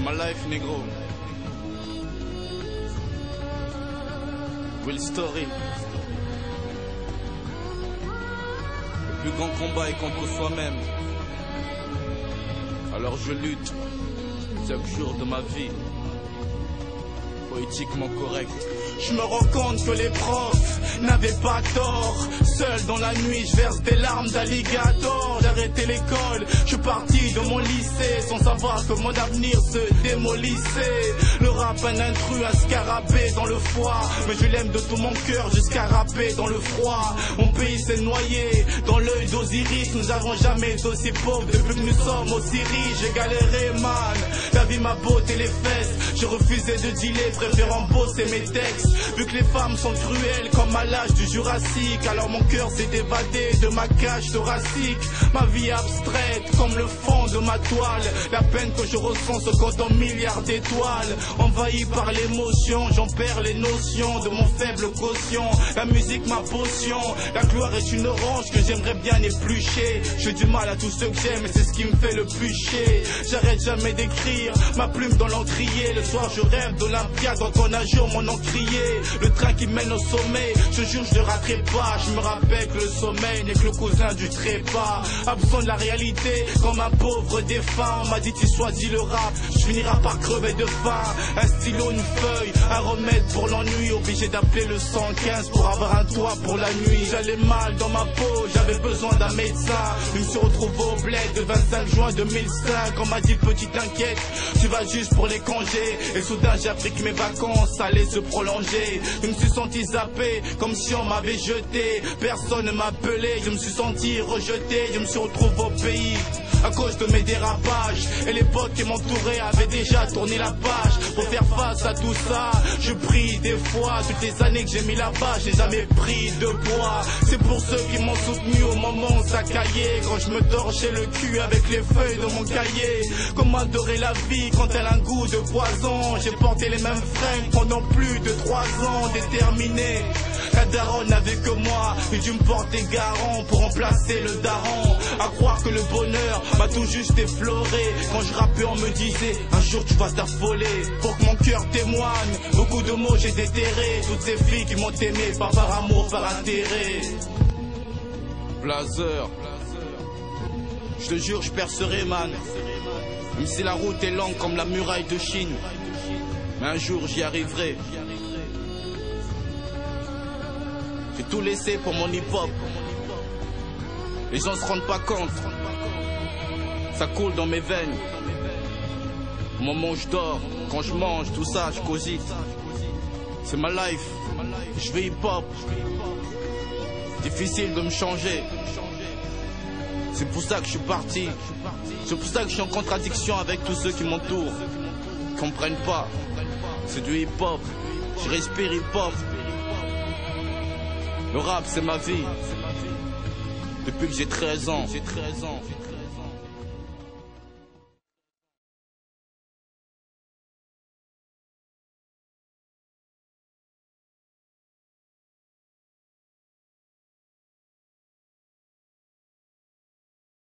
ma life, négro. Will Story. Le plus grand combat est contre soi-même. Alors je lutte chaque jour de ma vie. Poétiquement correct. Je me rends compte que les profs n'avaient pas tort. Seul dans la nuit, je verse des larmes d'alligator. J'ai arrêté l'école, je suis parti de mon lycée sans savoir que mon avenir se démolissait. Le rap, un intrus, un scarabée dans le foie. Mais je l'aime de tout mon cœur jusqu'à rapper dans le froid. Mon pays s'est noyé dans l'œil d'Osiris. Nous n'avons jamais été aussi pauvres depuis que nous sommes aussi riches. J'ai galéré, man. La vie m'a botté les fesses. J'ai refusé de dealer, préférant bosser mes textes. Vu que les femmes sont cruelles comme à l'âge du Jurassique, alors mon cœur s'est évadé de ma cage thoracique. Ma vie abstraite comme le fond de ma toile. La peine que je ressens se compte en milliards d'étoiles. Envahi par l'émotion, j'en perds les notions de mon faible quotient. La musique ma potion, la gloire est une orange que j'aimerais bien éplucher. J'ai du mal à tout ce que j'aime et c'est ce qui me fait le plus chier. J'arrête jamais d'écrire, ma plume dans l'encrier. Le soir je rêve d'Olympia quand on a jour mon encrier. Le train qui mène au sommet, je jure je ne raterai pas. Je me rappelle que le sommeil n'est que le cousin du trépas. Absent de la réalité, comme un pauvre défunt. On m'a dit tu choisis le rap, je finirai par crever de faim. Un stylo, une feuille, un remède pour l'ennui. Obligé d'appeler le 115 pour avoir un toit pour la nuit. J'allais mal dans ma peau, j'avais besoin d'un médecin. Je me suis retrouvé au bled le 25 juin 2005. On m'a dit petite t'inquiète, tu vas juste pour les congés. Et soudain j'ai appris que mes vacances allaient se prolonger. Je me suis senti zappé, comme si on m'avait jeté. Personne ne m'appelait, je me suis senti rejeté. Je me suis retrouvé au pays à cause de mes dérapages. Et les potes qui m'entouraient avaient déjà tourné la page. Pour faire face à tout ça, je prie des fois. Toutes les années que j'ai mis là-bas, j'ai jamais pris de bois. C'est pour ceux qui m'ont soutenu au moment où ça caillait. Quand je me torchais le cul avec les feuilles de mon cahier. Comment adorer la vie quand elle a un goût de poison. J'ai porté les mêmes fringues pendant plus de 3 ans. Déterminé, la daronne n'avait que moi. J'ai dû me porter garant pour remplacer le daron. À croire que le bonheur m'a tout juste effleuré. Quand je rappais on me disait un jour tu vas t'affoler. Pour que mon cœur témoigne, beaucoup de mots j'ai déterré. Toutes ces filles qui m'ont aimé, pas par amour, par intérêt. Blazer, je te jure je percerai, man. Même si la route est longue comme la muraille de Chine, mais un jour j'y arriverai. J'ai tout laissé pour mon hip-hop. Les gens se rendent pas compte. Ça coule dans mes veines. Au moment où je dors, quand je mange, tout ça, je cogite. C'est ma life. Je vais hip-hop. Difficile de me changer. C'est pour ça que je suis parti. C'est pour ça que je suis en contradiction avec tous ceux qui m'entourent. Ils comprennent pas. C'est du hip-hop. Je respire hip-hop. Le rap, c'est ma vie. Depuis que j'ai 13 ans.